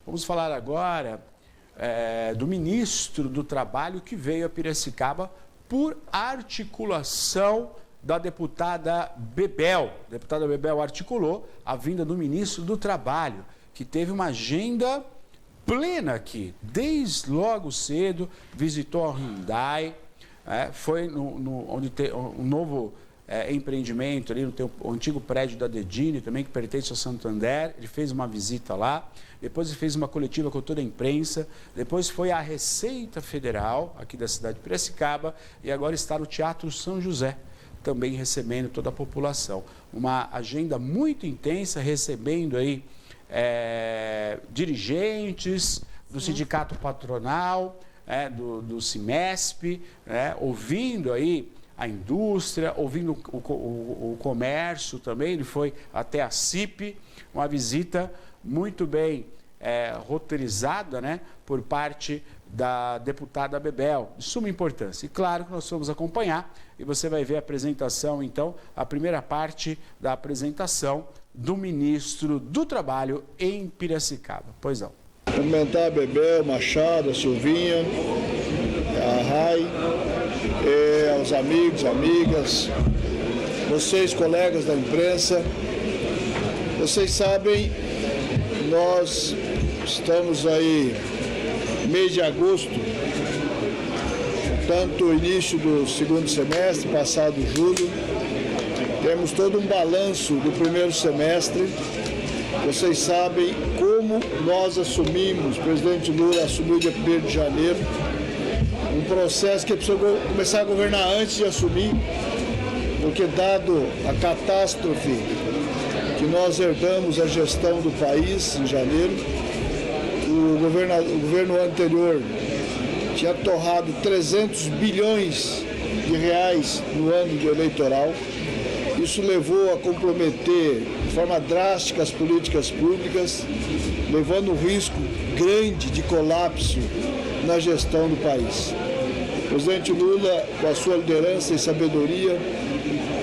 Vamos falar agora do ministro do Trabalho que veio a Piracicaba por articulação da deputada Bebel. A deputada Bebel articulou a vinda do ministro do Trabalho, que teve uma agenda plena aqui, desde logo cedo, visitou a Hyundai, foi onde tem um novo empreendimento ali, tem o antigo prédio da Dedini também, que pertence ao Santander. Ele fez uma visita lá, depois ele fez uma coletiva com toda a imprensa, depois foi à Receita Federal, aqui da cidade de Piracicaba, e agora está no Teatro São José, também recebendo toda a população. Uma agenda muito intensa, recebendo aí dirigentes do sindicato patronal, do Cimesp, ouvindo aí a indústria, ouvindo o comércio também. Ele foi até a CIP, uma visita muito bem roteirizada, por parte da deputada Bebel, de suma importância. E claro que nós vamos acompanhar, e você vai ver a apresentação, então, a primeira parte da apresentação do ministro do Trabalho em Piracicaba. Pois não. Cumprimentar a Bebel, Machado, a Silvinha, a Rai, aos amigos, amigas, vocês, colegas da imprensa. Vocês sabem, nós estamos aí, mês de agosto, tanto o início do segundo semestre, passado julho, temos todo um balanço do primeiro semestre. Vocês sabem como nós assumimos, o presidente Lula assumiu dia 1º de janeiro, um processo que precisou começar a governar antes de assumir, porque dado a catástrofe que nós herdamos a gestão do país em janeiro, o governo anterior tinha torrado 300 bilhões de reais no ano eleitoral. Isso levou a comprometer de forma drástica as políticas públicas, levando um risco grande de colapso na gestão do país. O presidente Lula, com a sua liderança e sabedoria,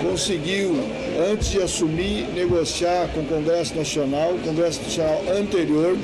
conseguiu, antes de assumir, negociar com o Congresso Nacional anterior,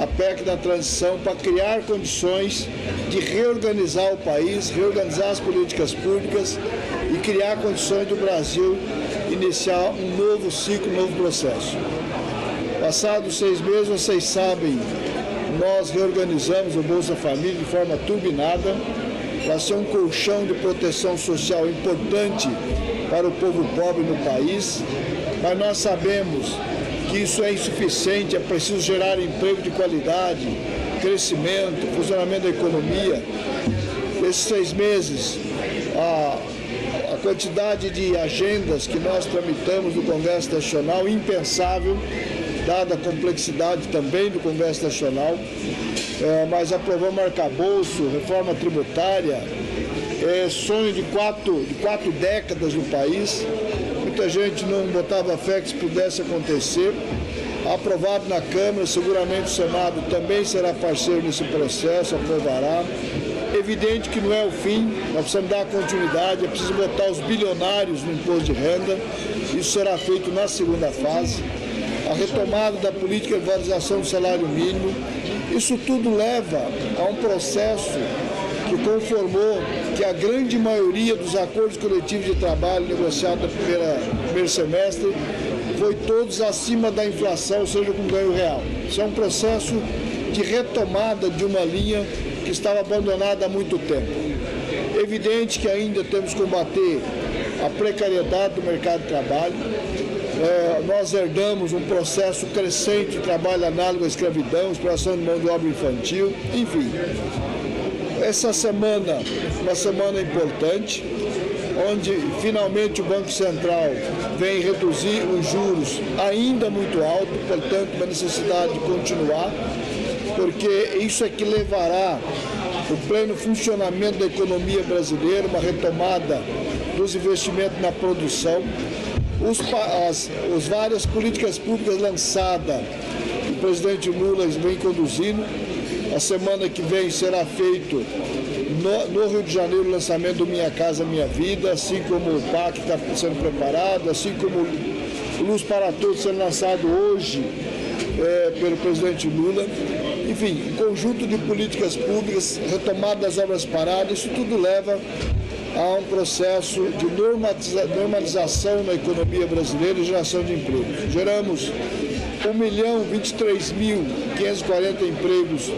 a PEC da transição, para criar condições de reorganizar o país, reorganizar as políticas públicas e criar condições do Brasil iniciar um novo ciclo, um novo processo. Passados 6 meses, vocês sabem, nós reorganizamos o Bolsa Família de forma turbinada, para ser um colchão de proteção social importante para o povo pobre no país, mas nós sabemos que isso é insuficiente, é preciso gerar emprego de qualidade, crescimento, funcionamento da economia. Nesses 6 meses, a quantidade de agendas que nós tramitamos no Congresso Nacional, impensável, dada a complexidade também do Congresso Nacional, mas aprovamos arcabouço, reforma tributária, sonho de quatro décadas no país. Muita gente não botava fé que isso pudesse acontecer. Aprovado na Câmara, seguramente o Senado também será parceiro nesse processo, aprovará. Evidente que não é o fim, nós precisamos dar continuidade, é preciso botar os bilionários no imposto de renda, isso será feito na segunda fase. A retomada da política de valorização do salário mínimo, isso tudo leva a um processo que conformou que a grande maioria dos acordos coletivos de trabalho negociados no primeiro semestre foi todos acima da inflação, ou seja, com ganho real. Isso é um processo de retomada de uma linha que estava abandonada há muito tempo. Evidente que ainda temos que combater a precariedade do mercado de trabalho. Nós herdamos um processo crescente de trabalho análogo à escravidão, exploração de mão de obra infantil, enfim. Essa semana, uma semana importante, onde finalmente o Banco Central vem reduzir os juros ainda muito alto, portanto, uma necessidade de continuar, porque isso é que levará o pleno funcionamento da economia brasileira, uma retomada dos investimentos na produção, as várias políticas públicas lançadas, o presidente Lula vem conduzindo. A semana que vem será feito no Rio de Janeiro o lançamento do Minha Casa Minha Vida, assim como o PAC está sendo preparado, assim como o Luz para Todos sendo lançado hoje pelo presidente Lula. Enfim, um conjunto de políticas públicas, retomada das obras paradas, isso tudo leva a um processo de normalização na economia brasileira e geração de empregos. Geramos 1.023.540 empregos,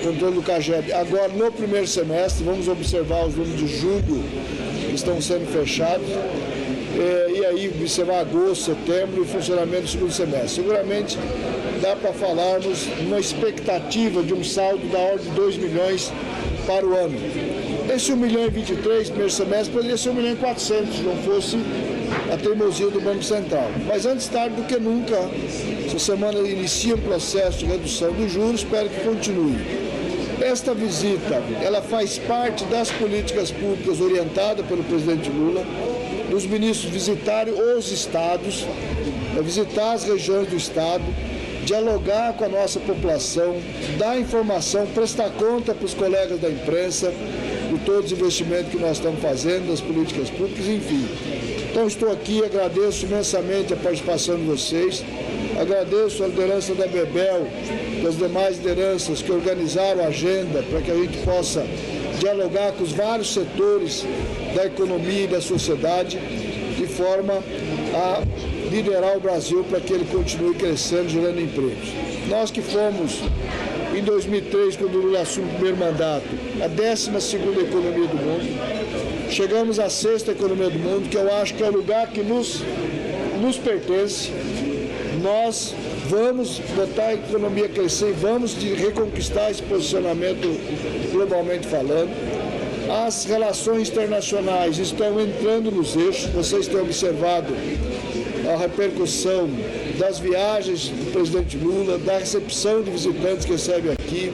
controle do CAGED. Agora, no primeiro semestre, vamos observar os números de julho que estão sendo fechados, e aí observar agosto, setembro e funcionamento do segundo semestre. Seguramente dá para falarmos uma expectativa de um saldo da ordem de 2 milhões para o ano. Esse 1.023.000 primeiro semestre poderia ser 1.400.000, se não fosse a teimosia do Banco Central. Mas antes tarde do que nunca, essa semana inicia um processo de redução dos juros, espero que continue. Esta visita, ela faz parte das políticas públicas orientadas pelo presidente Lula, dos ministros visitarem os estados, visitar as regiões do estado, dialogar com a nossa população, dar informação, prestar conta para os colegas da imprensa de todos os investimentos que nós estamos fazendo, das políticas públicas, enfim. Então estou aqui, agradeço imensamente a participação de vocês, agradeço a liderança da Bebel, das demais lideranças que organizaram a agenda para que a gente possa dialogar com os vários setores da economia e da sociedade, de forma a liderar o Brasil para que ele continue crescendo, gerando empregos. Nós que fomos, em 2003, quando o Lula assumiu o primeiro mandato, a 12ª economia do mundo, chegamos à 6ª economia do mundo, que eu acho que é o lugar que nos pertence. Nós vamos botar a economia a crescer e vamos reconquistar esse posicionamento globalmente falando. As relações internacionais estão entrando nos eixos, vocês têm observado a repercussão das viagens do presidente Lula, da recepção de visitantes que recebe aqui.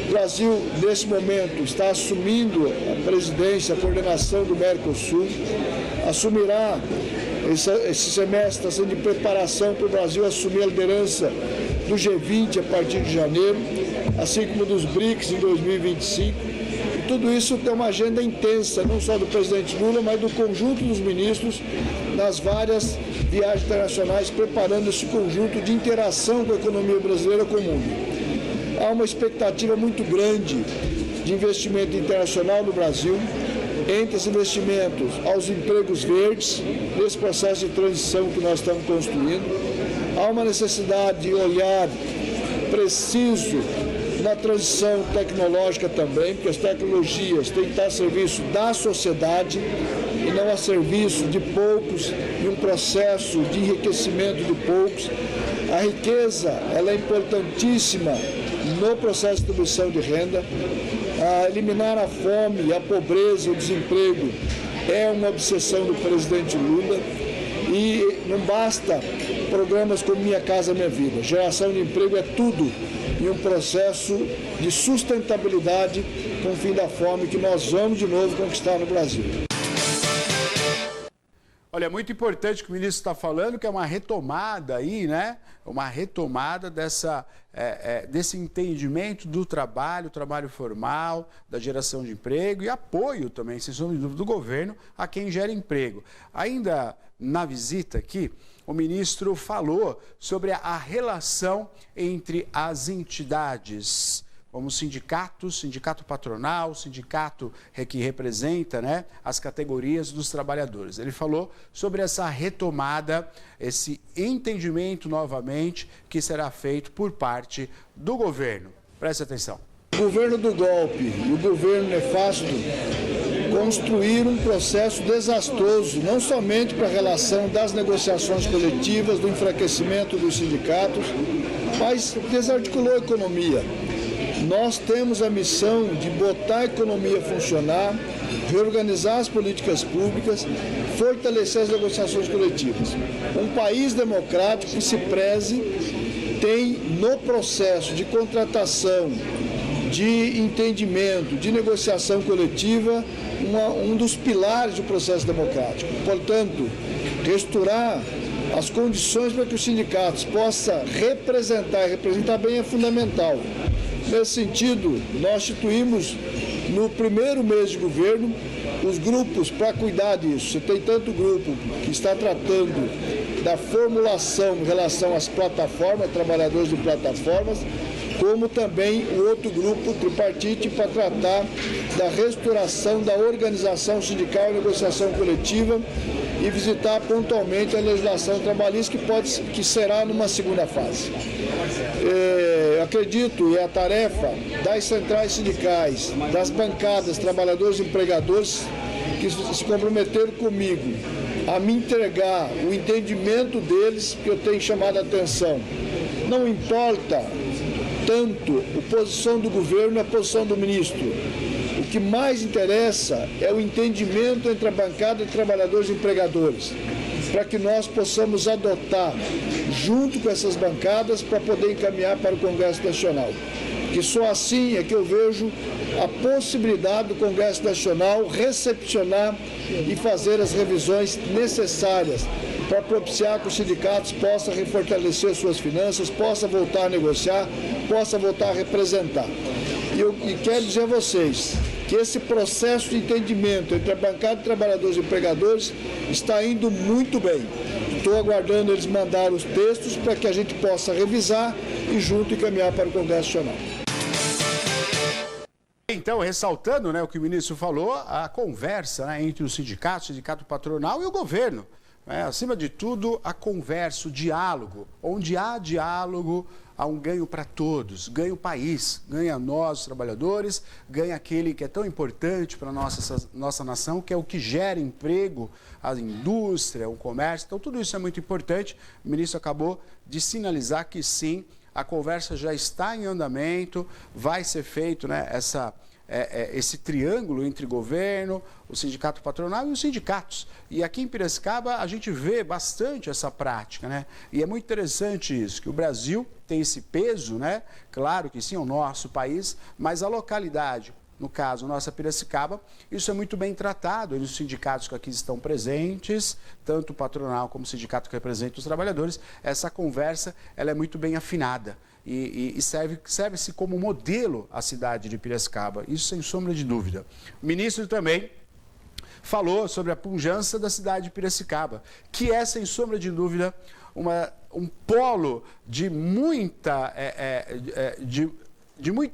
O Brasil, nesse momento, está assumindo a presidência, a coordenação do Mercosul, assumirá esse semestre, está sendo de preparação para o Brasil assumir a liderança do G20 a partir de janeiro, assim como dos BRICS em 2025. Tudo isso tem uma agenda intensa, não só do presidente Lula, mas do conjunto dos ministros nas várias viagens internacionais, preparando esse conjunto de interação com a economia brasileira com o mundo. Há uma expectativa muito grande de investimento internacional no Brasil, entre os investimentos aos empregos verdes, nesse processo de transição que nós estamos construindo. Há uma necessidade de olhar preciso na transição tecnológica também, porque as tecnologias têm que estar a serviço da sociedade e não a serviço de poucos, e um processo de enriquecimento de poucos. A riqueza, ela é importantíssima no processo de distribuição de renda. Eliminar a fome, a pobreza, o desemprego é uma obsessão do presidente Lula. E não basta programas como Minha Casa Minha Vida. Geração de emprego é tudo em um processo de sustentabilidade com o fim da fome que nós vamos de novo conquistar no Brasil. Olha, é muito importante o que o ministro está falando, que é uma retomada aí, né? Uma retomada desse entendimento do trabalho formal, da geração de emprego e apoio também, sem sombra de dúvida, do governo a quem gera emprego. Ainda na visita aqui, o ministro falou sobre a relação entre as entidades, como sindicato patronal, sindicato que representa, né, as categorias dos trabalhadores. Ele falou sobre essa retomada, esse entendimento novamente que será feito por parte do governo. Preste atenção. O governo do golpe e o governo nefasto construíram um processo desastroso, não somente para a relação das negociações coletivas, do enfraquecimento dos sindicatos, mas desarticulou a economia. Nós temos a missão de botar a economia a funcionar, reorganizar as políticas públicas, fortalecer as negociações coletivas. Um país democrático que se preze tem no processo de contratação, de entendimento, de negociação coletiva, um dos pilares do processo democrático. Portanto, restaurar as condições para que os sindicatos possam representar bem é fundamental. Nesse sentido, nós instituímos no primeiro mês de governo os grupos para cuidar disso. Você tem tanto grupo que está tratando da formulação em relação às plataformas, trabalhadores de plataformas, como também o outro grupo tripartite para tratar da restauração da organização sindical e negociação coletiva e visitar pontualmente a legislação trabalhista que será numa segunda fase. Eu acredito, e é a tarefa das centrais sindicais, das bancadas, trabalhadores e empregadores que se comprometeram comigo a me entregar o entendimento deles, que eu tenho chamado a atenção. Não importa tanto a posição do governo e a posição do ministro. O que mais interessa é o entendimento entre a bancada de trabalhadores e empregadores, para que nós possamos adotar, junto com essas bancadas, para poder encaminhar para o Congresso Nacional. Que só assim é que eu vejo a possibilidade do Congresso Nacional recepcionar e fazer as revisões necessárias para propiciar que os sindicatos possam refortalecer suas finanças, possam voltar a negociar, possam voltar a representar. E quero dizer a vocês que esse processo de entendimento entre a bancada de trabalhadores e empregadores está indo muito bem. Estou aguardando eles mandarem os textos para que a gente possa revisar e junto encaminhar para o Congresso Nacional. Então, ressaltando, né, o que o ministro falou, a conversa, né, entre o sindicato patronal e o governo. Acima de tudo, a conversa, o diálogo. Onde há diálogo, há um ganho para todos. Ganha o país, ganha nós, os trabalhadores, ganha aquele que é tão importante para a nossa nação, que é o que gera emprego, a indústria, o comércio. Então, tudo isso é muito importante. O ministro acabou de sinalizar que sim, a conversa já está em andamento, vai ser feito, né, esse triângulo entre governo, o sindicato patronal e os sindicatos. E aqui em Piracicaba a gente vê bastante essa prática, né? E é muito interessante isso, que o Brasil tem esse peso, né? Claro que sim, é o nosso país, mas a localidade, no caso, nossa Piracicaba, isso é muito bem tratado nos sindicatos que aqui estão presentes, tanto o patronal como o sindicato que representa os trabalhadores. Essa conversa, ela é muito bem afinada e serve-se como modelo à cidade de Piracicaba, isso sem sombra de dúvida. O ministro também falou sobre a pujança da cidade de Piracicaba, que é, sem sombra de dúvida, um polo de muito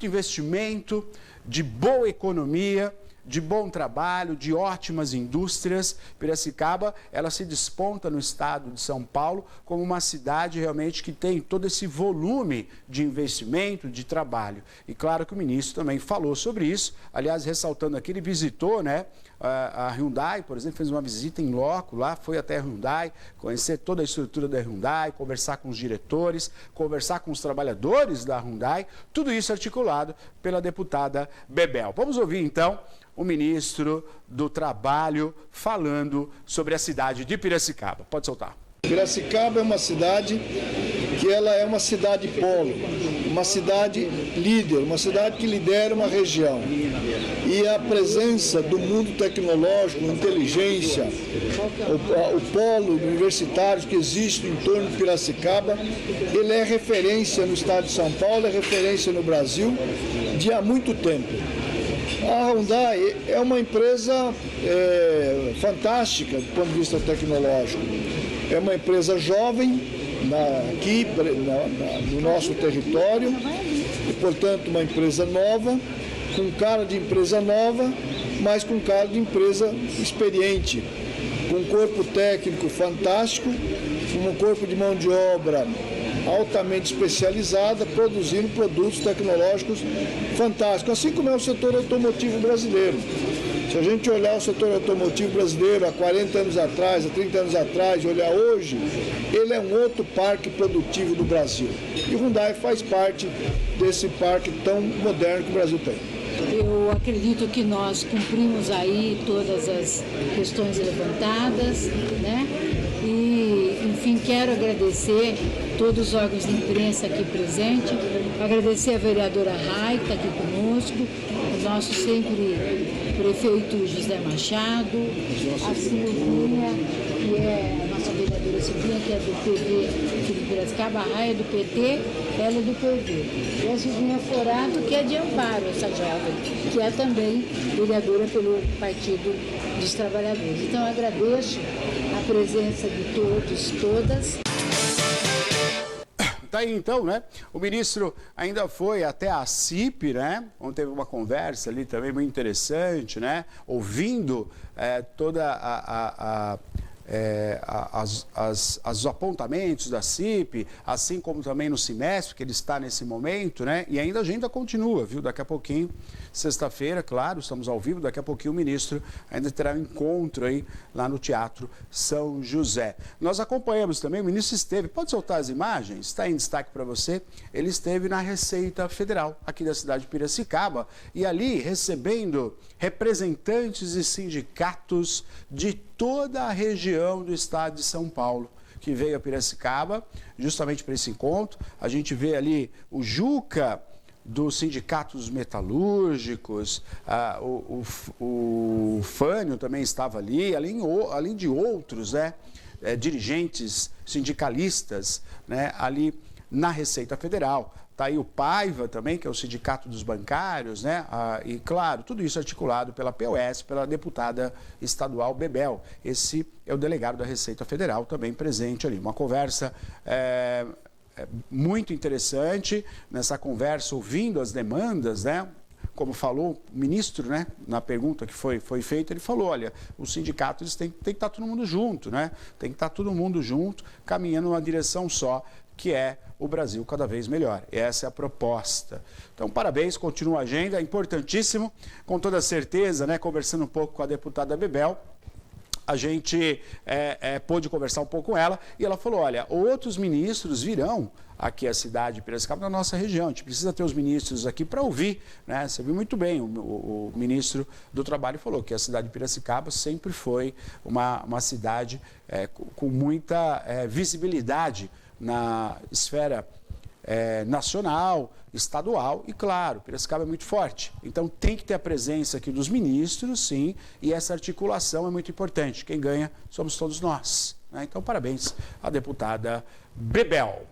investimento, de boa economia, de bom trabalho, de ótimas indústrias. Piracicaba, ela se desponta no estado de São Paulo como uma cidade realmente que tem todo esse volume de investimento, de trabalho. E claro que o ministro também falou sobre isso, aliás, ressaltando aqui, ele visitou, né, a Hyundai, por exemplo, fez uma visita em loco lá, foi até a Hyundai, conhecer toda a estrutura da Hyundai, conversar com os diretores, conversar com os trabalhadores da Hyundai, tudo isso articulado pela deputada Bebel. Vamos ouvir então o ministro do Trabalho falando sobre a cidade de Piracicaba. Pode soltar. Piracicaba é uma cidade que ela é uma cidade polo, uma cidade líder, uma cidade que lidera uma região. E a presença do mundo tecnológico, inteligência, o polo universitário que existe em torno de Piracicaba, ele é referência no estado de São Paulo, é referência no Brasil de há muito tempo. A Hyundai é uma empresa fantástica do ponto de vista tecnológico. É uma empresa jovem aqui no nosso território e, portanto, uma empresa nova, com cara de empresa nova, mas com cara de empresa experiente, com um corpo técnico fantástico, com um corpo de mão de obra altamente especializada, produzindo produtos tecnológicos fantásticos, assim como é o setor automotivo brasileiro. Se a gente olhar o setor automotivo brasileiro há 40 anos atrás, há 30 anos atrás, e olhar hoje, ele é um outro parque produtivo do Brasil. E o Hyundai faz parte desse parque tão moderno que o Brasil tem. Eu acredito que nós cumprimos aí todas as questões levantadas, né? E, enfim, quero agradecer todos os órgãos de imprensa aqui presentes, agradecer a vereadora Rai, que está aqui conosco, o nosso sempre prefeito José Machado, a Silvinha, que é a nossa vereadora vereadora Silvinha, que é do PV aqui de Piracicaba, a Raia do PT, ela é do PV. E a Silvinha Forado, que é de Amparo, essa jovem, que é também vereadora pelo Partido dos Trabalhadores. Então, agradeço a presença de todos, todas. Tá aí, então, né? O ministro ainda foi até a CIP, né? Onde teve uma conversa ali também muito interessante, né? Ouvindo toda os apontamentos da CIP, assim como também no semestre, que ele está nesse momento, né? E ainda a agenda continua, viu? Daqui a pouquinho, sexta-feira, claro, estamos ao vivo, daqui a pouquinho o ministro ainda terá um encontro aí lá no Teatro São José. Nós acompanhamos também, o ministro esteve, pode soltar as imagens? Está em destaque para você, ele esteve na Receita Federal, aqui da cidade de Piracicaba, e ali recebendo representantes e sindicatos de toda a região do estado de São Paulo, que veio a Piracicaba, justamente para esse encontro. A gente vê ali o Juca, do Sindicato dos Metalúrgicos, o Fânio também estava ali, além de outros, né, dirigentes sindicalistas, né, ali na Receita Federal. Está aí o Paiva também, que é o Sindicato dos Bancários, né? E, claro, tudo isso articulado pela POS, pela deputada estadual Bebel. Esse é o delegado da Receita Federal também presente ali. Uma conversa muito interessante, nessa conversa, ouvindo as demandas, né? Como falou o ministro, né, na pergunta que foi feita, ele falou, olha, os sindicatos têm que estar todo mundo junto, né? Tem que estar todo mundo junto, caminhando numa direção só, que é o Brasil cada vez melhor. Essa é a proposta. Então, parabéns, continua a agenda, é importantíssimo. Com toda certeza, né, conversando um pouco com a deputada Bebel, a gente pôde conversar um pouco com ela e ela falou, olha, outros ministros virão aqui à cidade de Piracicaba, na nossa região. A gente precisa ter os ministros aqui para ouvir, né? Você viu muito bem, o ministro do Trabalho falou que a cidade de Piracicaba sempre foi uma cidade com muita visibilidade na esfera nacional, estadual e, claro, Piracicaba é muito forte. Então, tem que ter a presença aqui dos ministros, sim, e essa articulação é muito importante. Quem ganha somos todos nós, né? Então, parabéns à deputada Bebel.